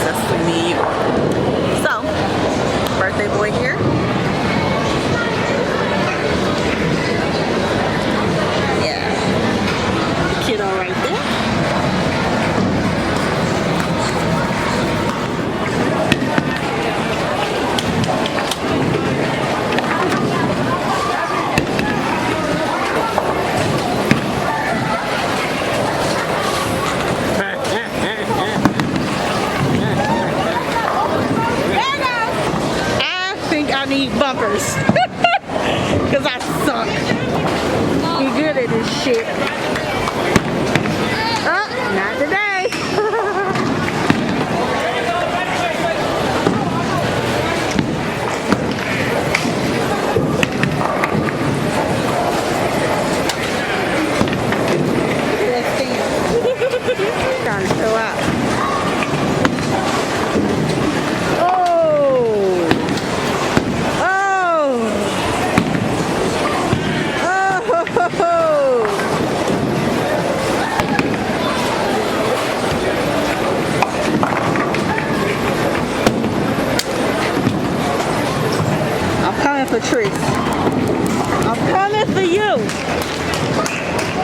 That's to me and you. So, birthday boy here. Yeah. Kiddo right there. I need bumpers because I suck. You good at this shit? Oh, not today. Let's see. Trying to show out. Latrice, I'm coming for you.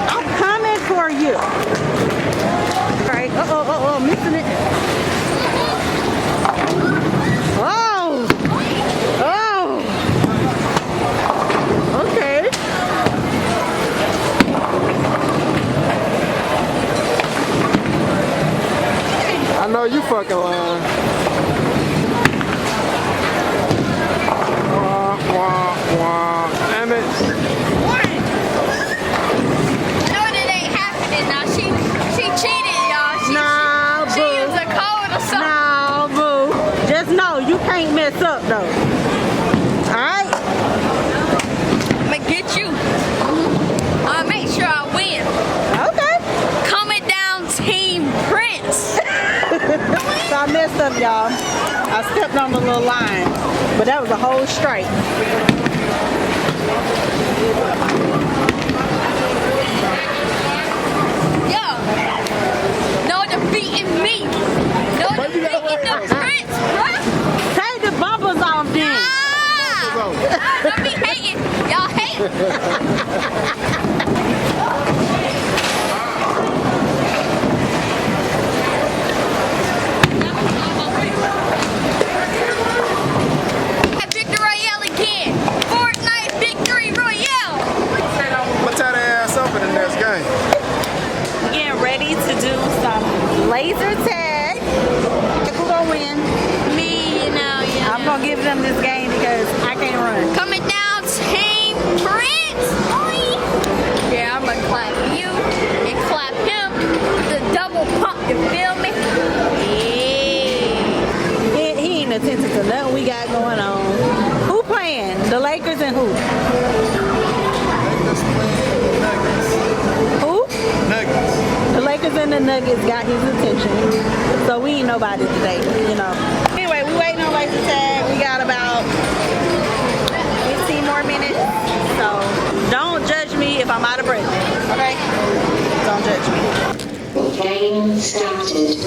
I'm coming for you. Alright, uh-oh, missing it. Oh! Oh! Okay. I know you fucking lying. Damn it. No, it ain't happening now. She cheated, y'all. She used a code or something. Nah, boo. Just know you can't mess up though. Alright? I'ma get you. I'll make sure I win. Okay. Coming down Team Prince. So I messed up, y'all. I stepped on the little line, but that was a whole strike. Yo, no defeating me. No defeating the Prince, bro. Take the bumpers off then. Don't be hating. Y'all hate. Laser tag. Who gonna win? Me, you know. I'm gonna give them this game because I can't run. Coming down, Team Prince. Yeah, I'm gonna clap you and clap him. The double pump, you feel me? Yeah. He ain't attentive to nothing we got going on. Who playing? The Lakers and who? Who? Nuggets. The Lakers and the Nuggets got his attention. So we ain't nobody today, you know. Anyway, we waiting on laser tag. We got about 15 more minutes. So don't judge me if I'm out of breath. Okay? Don't judge me. Game started.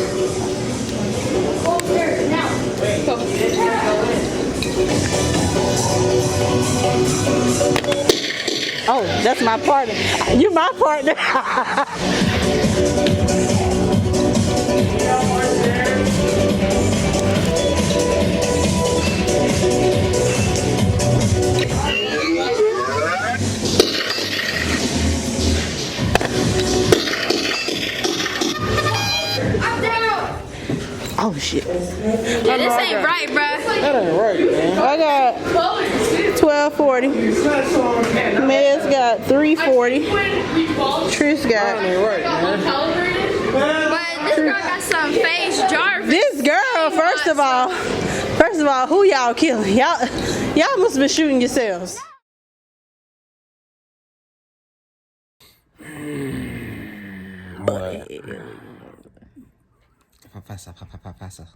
Oh, that's my partner. You my partner. Oh shit. Yeah, this ain't right, bro. That ain't right, man. I got 1240. Mez got 340. Trish got. That ain't right, man. But this girl got some face Jarvis. This girl, first of all, who y'all killing? Y'all must have been shooting yourselves. But faster.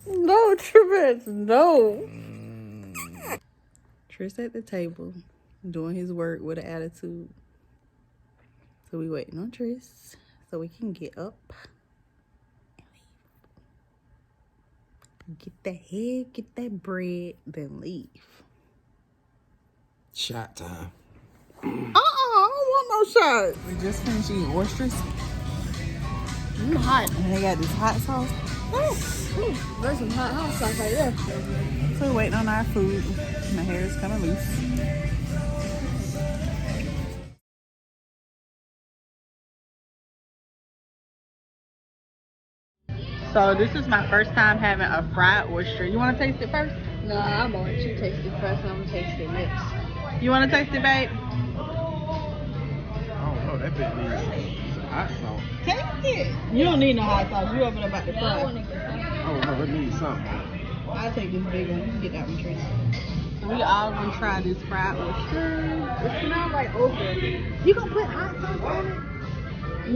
No, Trebet, no. Tris at the table, doing his work with an attitude. So we waiting on Tris so we can get up and leave. Get that head, get that bread, then leave. Shot time. I don't want no shot. We just finished eating oysters. Hot. And they got this hot sauce. There's some hot sauce right there. So we're waiting on our food. My hair is kind of loose. So this is my first time having a fried oyster. You want to taste it first? No, I'm gonna let you taste it first. I'm gonna taste it next. You want to taste it, babe? I don't know. That bit needs some hot sauce. Taste it. You don't need no hot sauce. You over there about to I fry. want to get I don't know. It needs something. I'll take this big one. You can get that one, Tracy. So we all gonna try this fried oyster. It smells like okra. You gonna put hot sauce on it?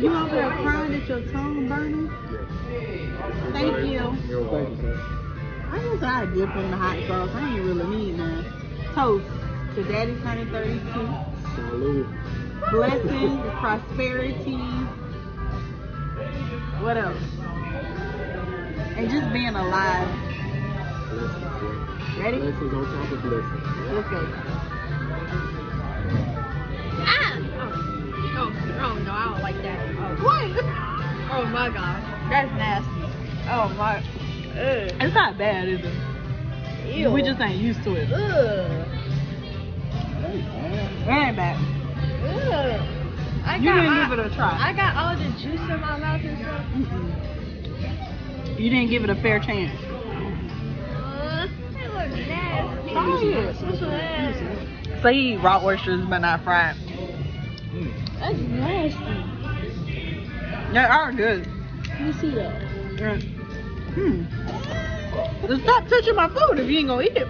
You over there crying that your tongue burning? Thank you. Thank you, sir. I guess I dip in the hot sauce. I ain't really need none. Toast to Daddy's 132. Salute. Blessings, prosperity. What else? And just being alive. Blessings, yeah. Ready? Blessings on top of blessings. Let's go. Ah! Oh no, I don't like that. Oh, What? oh my god, that's nasty. Oh my. It's not bad, is it? Ew. We just ain't used to it. Ugh. It ain't bad. Ugh. You didn't give it a try. I got all the juice in my mouth and stuff. You didn't give it a fair chance. It looks nasty. Try it. So you eat raw oysters but not fried. That's nasty. They are good. Let me see that. Just stop touching my food if you ain't gonna eat it.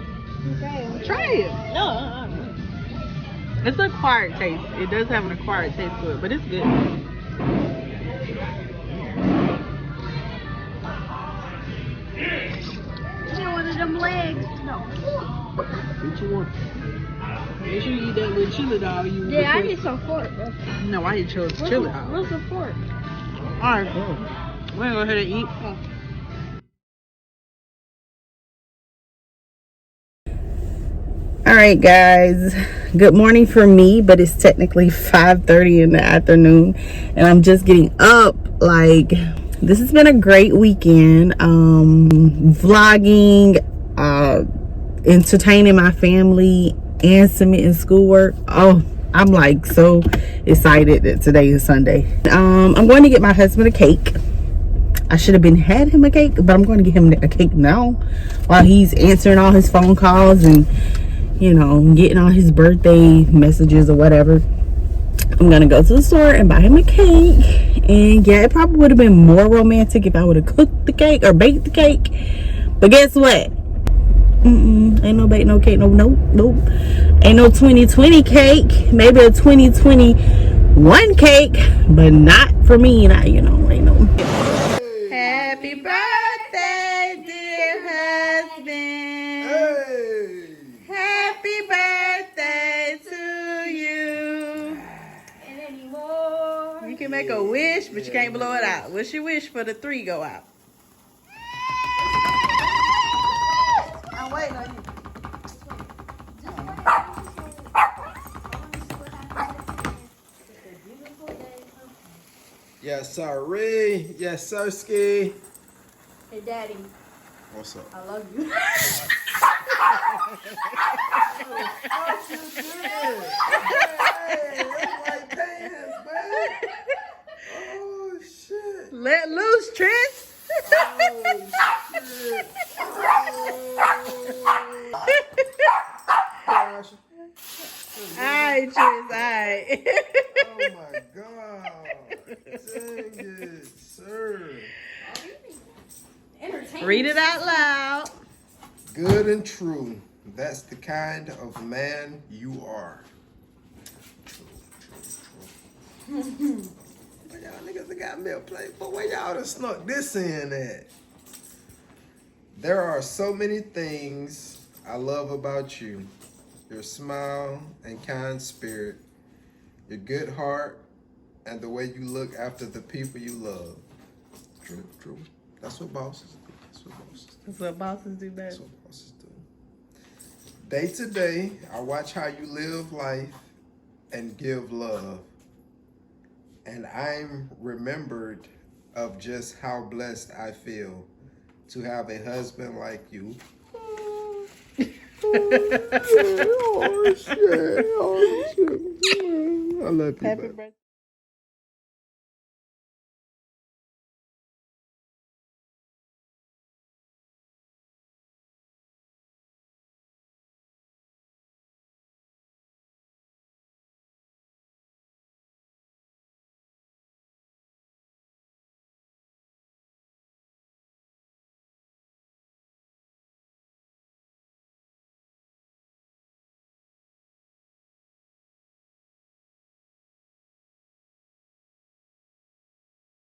Okay. Try it. No. It's an acquired taste. It does have an acquired taste to it, but it's good. One of them legs. No. What you want? Make sure you eat that with chili dog. Yeah, I need some fork. No, I eat chili dog. What's the fork? Alright, we're gonna go ahead and eat. Alright guys, good morning for me, but it's technically 5:30 in the afternoon and I'm just getting up. Like, this has been a great weekend. Vlogging, entertaining my family and submitting schoolwork. Oh, I'm like so excited that today is Sunday. I'm going to get my husband a cake. I should have had him a cake, but I'm going to get him a cake now while he's answering all his phone calls and, you know, getting all his birthday messages or whatever. I'm going to go to the store and buy him a cake. And yeah, it probably would have been more romantic if I would have cooked the cake or baked the cake. But guess what? Ain't no bake, no cake, nope. Ain't no 2020 cake. Maybe a 2021 cake, but not for me. Not, you know, ain't no. Happy birthday, dear husband. Hey! Happy birthday to you. And anymore. You can make a wish, but you can't blow it out. What's your wish for the 3 go out? I'm waiting on you. Yes, sirree. Yes, sirski. Hey, Daddy, What's up? I love you. Oh, shit. Let loose, Tris. Alright, Tris, alright. Oh my God. Dang it, sir. Read it out loud. Good and true. That's the kind of man you are. True. But y'all niggas that got milk plate, but where y'all done snuck this in at? There are so many things I love about you. your smile and kind spirit, your good heart, and the way you look after the people you love. True, true. That's what bosses do. That's what bosses do. That's what bosses do best. That's what bosses do. Day to day, I watch how you live life and give love. And I'm remembered of just how blessed I feel to have a husband like you. Oh, shit. Oh, shit. I love you, Happy baby. birthday.